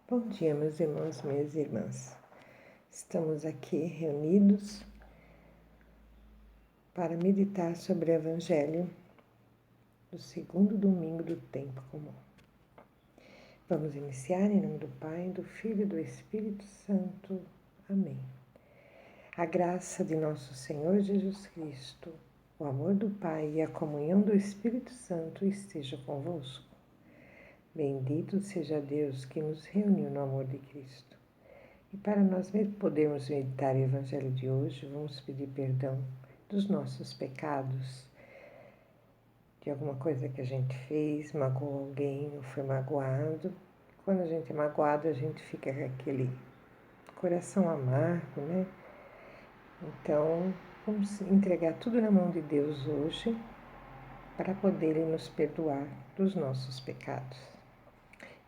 Bom dia, meus irmãos, minhas irmãs. Estamos aqui reunidos para meditar sobre o Evangelho do segundo domingo do tempo comum. Vamos iniciar em nome do Pai, do Filho e do Espírito Santo. Amém. A graça de nosso Senhor Jesus Cristo, o amor do Pai e a comunhão do Espírito Santo esteja convosco. Bendito seja Deus que nos reuniu no amor de Cristo. E para nós podermos meditar o Evangelho de hoje, vamos pedir perdão dos nossos pecados, de alguma coisa que a gente fez, magoou alguém ou foi magoado. Quando a gente é magoado, a gente fica com aquele coração amargo, né? Então, vamos entregar tudo na mão de Deus hoje para poder Ele nos perdoar dos nossos pecados.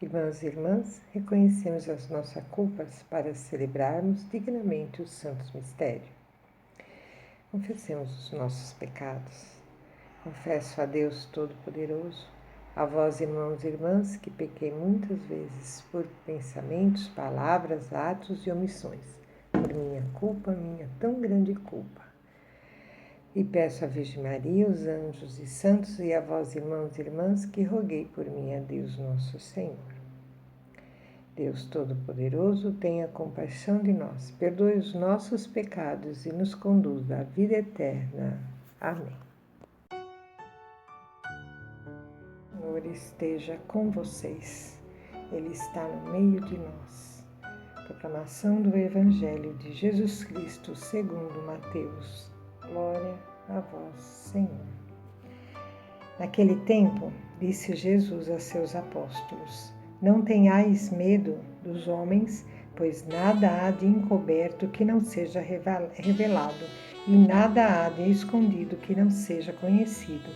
Irmãos e irmãs, reconhecemos as nossas culpas para celebrarmos dignamente os santos mistérios. Confessemos os nossos pecados. Confesso a Deus Todo-Poderoso, a vós, irmãos e irmãs, que pequei muitas vezes por pensamentos, palavras, atos e omissões, por minha culpa, minha tão grande culpa. E peço à Virgem Maria, os anjos e santos, e a vós, irmãos e irmãs, que roguei por mim a Deus nosso Senhor. Deus Todo-Poderoso, tenha compaixão de nós, perdoe os nossos pecados e nos conduza à vida eterna. Amém. O Senhor esteja com vocês, Ele está no meio de nós. Proclamação do Evangelho de Jesus Cristo segundo Mateus. Glória a vós, Senhor. Naquele tempo, disse Jesus a seus apóstolos: Não tenhais medo dos homens, pois nada há de encoberto que não seja revelado, e nada há de escondido que não seja conhecido.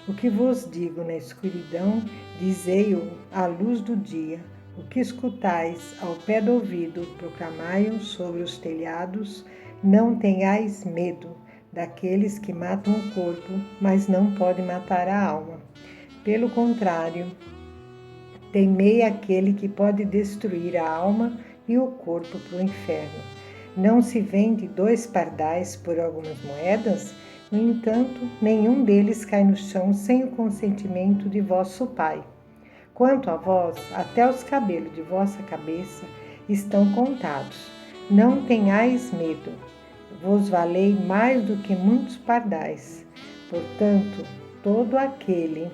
O que vos digo na escuridão, dizei-o à luz do dia. O que escutais ao pé do ouvido, proclamai-o sobre os telhados. Não tenhais medo daqueles que matam o corpo, mas não podem matar a alma. Pelo contrário, temei aquele que pode destruir a alma e o corpo para o inferno. Não se vende 2 pardais por algumas moedas? No entanto, nenhum deles cai no chão sem o consentimento de vosso Pai. Quanto a vós, até os cabelos de vossa cabeça estão contados. Não tenhais medo, vos valei mais do que muitos pardais. Portanto, todo aquele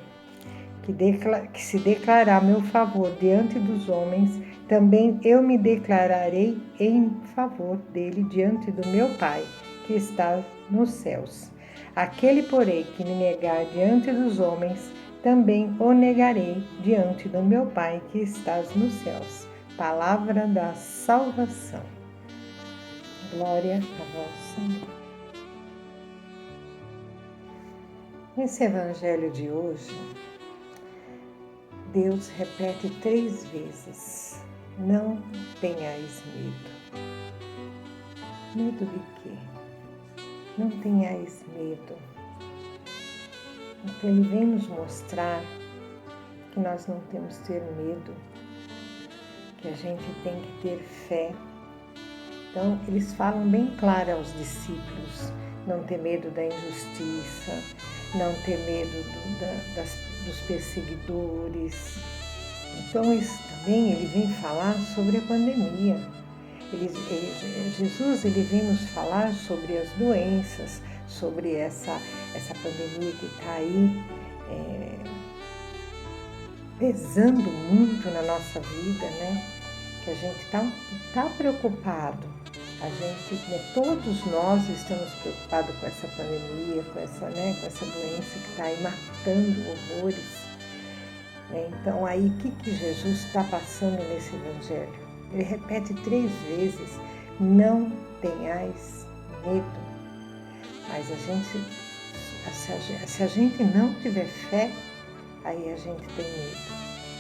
que se declarar a meu favor diante dos homens, também eu me declararei em favor dele diante do meu Pai, que está nos céus. Aquele, porém, que me negar diante dos homens, também o negarei diante do meu Pai, que está nos céus. Palavra da salvação. Glória a vós, Senhor. Nesse Evangelho de hoje, Deus repete 3 vezes: não tenhais medo. Medo de quê? Não tenhais medo. Então Ele vem nos mostrar que nós não temos que ter medo, que a gente tem que ter fé. Então eles falam bem claro aos discípulos: não ter medo da injustiça, não ter medo dos perseguidores. Então isso também ele vem falar sobre a pandemia. Jesus ele vem nos falar sobre as doenças, sobre essa pandemia que está aí pesando muito na nossa vida, né? Que a gente tá preocupado. A gente, todos nós estamos preocupados com essa pandemia, com essa doença que está aí matando horrores. Então aí o que Jesus está passando nesse Evangelho? Ele repete 3 vezes: não tenhais medo. Mas se a gente não tiver fé, aí a gente tem medo.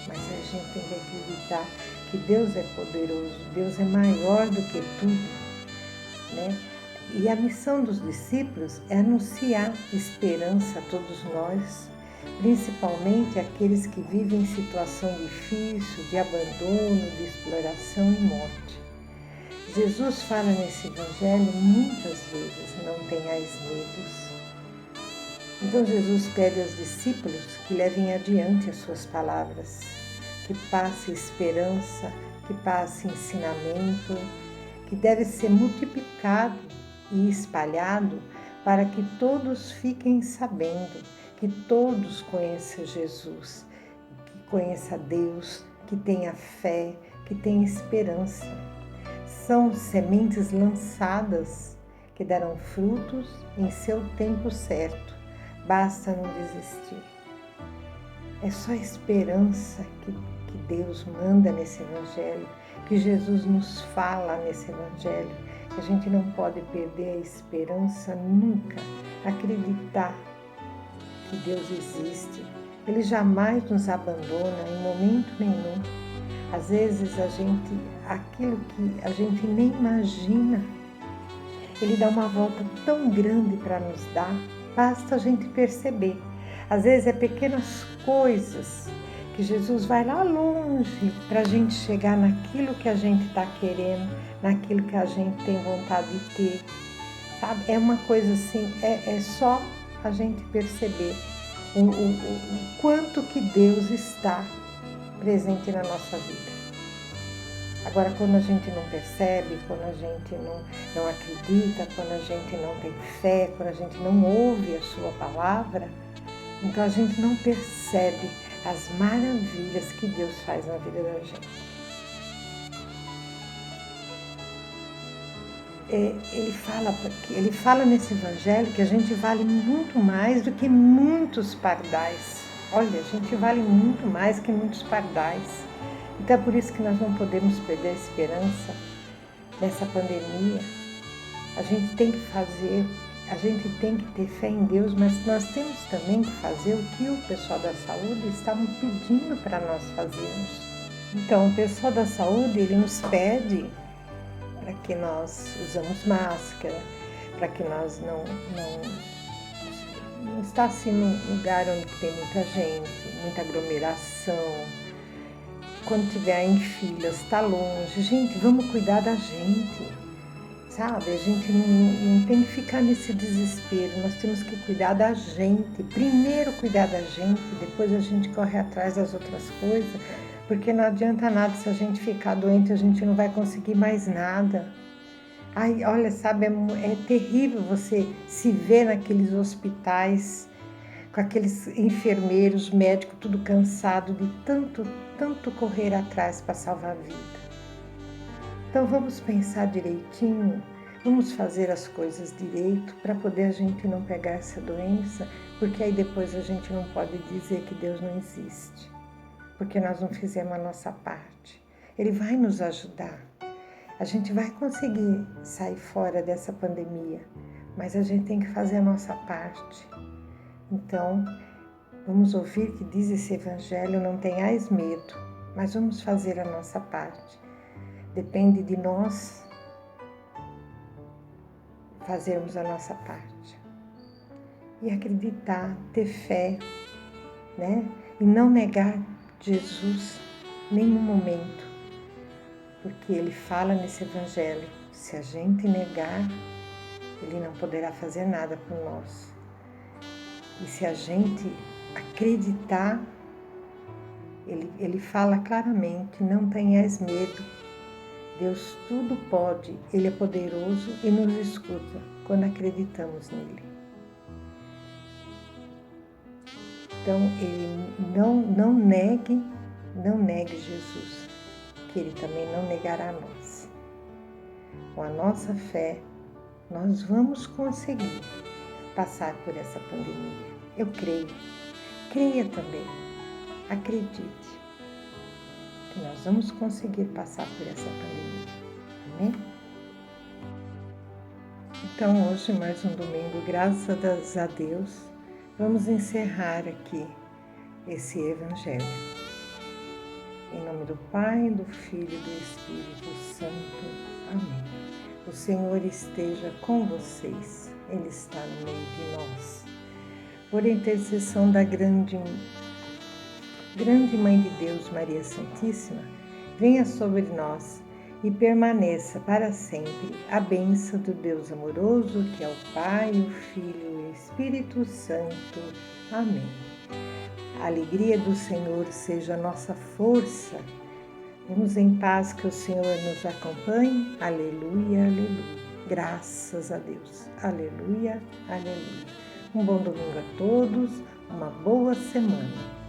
Mas a gente tem que acreditar que Deus é poderoso, Deus é maior do que tudo, né? E a missão dos discípulos é anunciar esperança a todos nós, principalmente aqueles que vivem em situação difícil, de abandono, de exploração e morte. Jesus fala nesse Evangelho muitas vezes: não tenhais medos. Então Jesus pede aos discípulos que levem adiante as suas palavras, que passe esperança, que passe ensinamento, que deve ser multiplicado e espalhado para que todos fiquem sabendo, que todos conheçam Jesus, que conheçam Deus, que tenha fé, que tenha esperança. São sementes lançadas que darão frutos em seu tempo certo. Basta não desistir. É só esperança que Deus manda nesse Evangelho, que Jesus nos fala nesse Evangelho, que a gente não pode perder a esperança nunca, acreditar que Deus existe. Ele jamais nos abandona em momento nenhum. Às vezes aquilo que a gente nem imagina, Ele dá uma volta tão grande para nos dar, basta a gente perceber. Às vezes é pequenas coisas que Jesus vai lá longe para a gente chegar naquilo que a gente está querendo, naquilo que a gente tem vontade de ter, sabe? É uma coisa assim, é só a gente perceber o quanto que Deus está presente na nossa vida. Agora, quando a gente não percebe, quando a gente não acredita, quando a gente não tem fé, quando a gente não ouve a sua palavra, então a gente não percebe as maravilhas que Deus faz na vida da gente. Ele fala nesse Evangelho que a gente vale muito mais do que muitos pardais. Olha, a gente vale muito mais que muitos pardais. Então é por isso que nós não podemos perder a esperança nessa pandemia. A gente tem que ter fé em Deus, mas nós temos também que fazer o que o pessoal da saúde estavam pedindo para nós fazermos. Então, o pessoal da saúde, ele nos pede para que nós usamos máscara, para que nós não está assim num lugar onde tem muita gente, muita aglomeração. Quando estiver em filas, está longe. Gente, vamos cuidar da gente, sabe? A gente não tem que ficar nesse desespero. Nós temos que cuidar da gente. Primeiro cuidar da gente, depois a gente corre atrás das outras coisas, porque não adianta nada se a gente ficar doente, a gente não vai conseguir mais nada. Ai, olha, sabe, é terrível você se ver naqueles hospitais, com aqueles enfermeiros, médicos, tudo cansado de tanto correr atrás para salvar a vida. Então vamos pensar direitinho, vamos fazer as coisas direito para poder a gente não pegar essa doença, porque aí depois a gente não pode dizer que Deus não existe, porque nós não fizemos a nossa parte. Ele vai nos ajudar. A gente vai conseguir sair fora dessa pandemia, mas a gente tem que fazer a nossa parte. Então, vamos ouvir o que diz esse Evangelho: não tenhais medo, mas vamos fazer a nossa parte. Depende de nós fazermos a nossa parte. E acreditar, ter fé, né? E não negar Jesus em nenhum momento. Porque Ele fala nesse Evangelho: se a gente negar, Ele não poderá fazer nada por nós. E se a gente acreditar, ele fala claramente: não tenhais medo. Deus tudo pode, Ele é poderoso e nos escuta quando acreditamos nele. Então, Ele não negue Jesus, que Ele também não negará a nós. Com a nossa fé, nós vamos conseguir passar por essa pandemia. Eu creio. Creia também. Acredite que nós vamos conseguir passar por essa pandemia. Amém? Então, hoje, mais um domingo, graças a Deus, vamos encerrar aqui esse Evangelho. Em nome do Pai, do Filho e do Espírito Santo. Amém. O Senhor esteja com vocês. Ele está no meio de nós. por intercessão da grande Mãe de Deus, Maria Santíssima, venha sobre nós e permaneça para sempre a bênção do Deus amoroso, que é o Pai, o Filho e o Espírito Santo. Amém. A alegria do Senhor seja a nossa força. Vamos em paz, que o Senhor nos acompanhe. Aleluia, aleluia. Graças a Deus. Aleluia, aleluia. Um bom domingo a todos, uma boa semana.